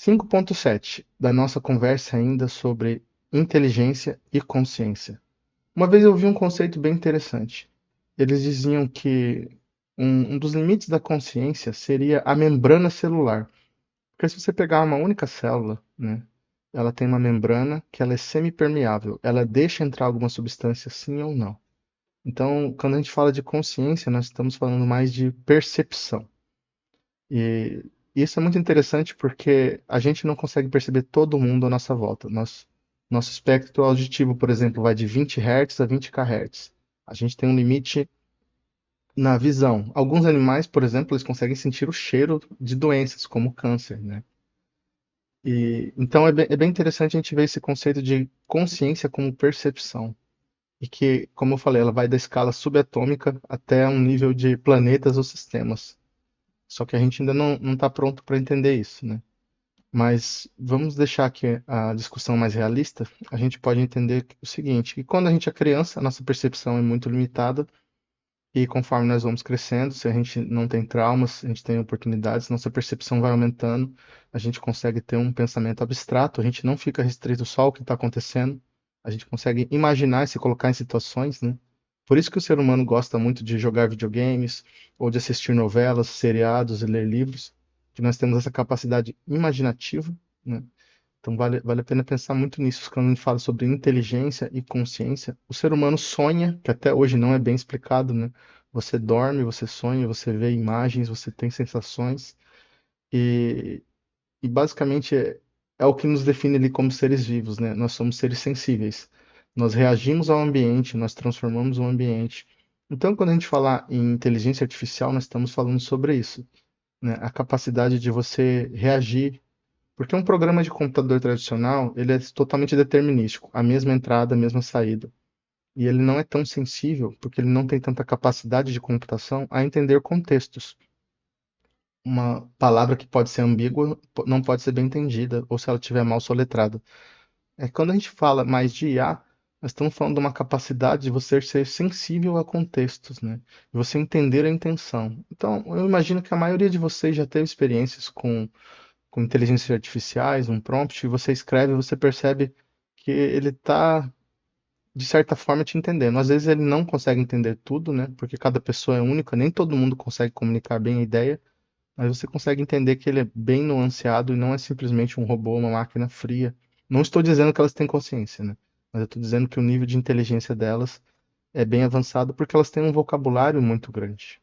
5.7 da nossa conversa ainda sobre inteligência e consciência. Uma vez eu vi um conceito bem interessante. Eles diziam que um dos limites da consciência seria a membrana celular. Porque se você pegar uma única célula, né, ela tem uma membrana que ela é semipermeável. Ela deixa entrar alguma substância sim ou não. Então, quando a gente fala de consciência, nós estamos falando mais de percepção. E isso é muito interessante porque a gente não consegue perceber todo mundo à nossa volta. Nosso espectro auditivo, por exemplo, vai de 20 Hz a 20 kHz. A gente tem um limite na visão. Alguns animais, por exemplo, eles conseguem sentir o cheiro de doenças, como câncer, né? E, então é bem interessante a gente ver esse conceito de consciência como percepção. E que, como eu falei, ela vai da escala subatômica até um nível de planetas ou sistemas. Só que a gente ainda não está pronto para entender isso, né? Mas vamos deixar aqui a discussão mais realista. A gente pode entender o seguinte, que quando a gente é criança, a nossa percepção é muito limitada e conforme nós vamos crescendo, se a gente não tem traumas, a gente tem oportunidades, nossa percepção vai aumentando, a gente consegue ter um pensamento abstrato, a gente não fica restrito só ao que está acontecendo, a gente consegue imaginar e se colocar em situações, né? Por isso que o ser humano gosta muito de jogar videogames, ou de assistir novelas, seriados e ler livros, que nós temos essa capacidade imaginativa, né? Então vale a pena pensar muito nisso quando a gente fala sobre inteligência e consciência. O ser humano sonha, que até hoje não é bem explicado, né? Você dorme, você sonha, você vê imagens, você tem sensações e, e basicamente é o que nos define ali como seres vivos, né? Nós somos seres sensíveis. Nós reagimos ao ambiente, nós transformamos o ambiente. Então, quando a gente fala em inteligência artificial, nós estamos falando sobre isso, né? A capacidade de você reagir porque um programa de computador tradicional, ele é totalmente determinístico, a mesma entrada, a mesma saída. E ele não é tão sensível, porque ele não tem tanta capacidade de computação a entender contextos. Uma palavra que pode ser ambígua não pode ser bem entendida, ou se ela estiver mal soletrada. É quando a gente fala mais de IA, nós estamos falando de uma capacidade de você ser sensível a contextos, né? De você entender a intenção. Então, eu imagino que a maioria de vocês já teve experiências com inteligências artificiais, um prompt, e você escreve e você percebe que ele está, de certa forma, te entendendo. Às vezes ele não consegue entender tudo, né? Porque cada pessoa é única, nem todo mundo consegue comunicar bem a ideia, mas você consegue entender que ele é bem nuanceado e não é simplesmente um robô, uma máquina fria. Não estou dizendo que elas têm consciência, né? Mas eu estou dizendo que o nível de inteligência delas é bem avançado porque elas têm um vocabulário muito grande.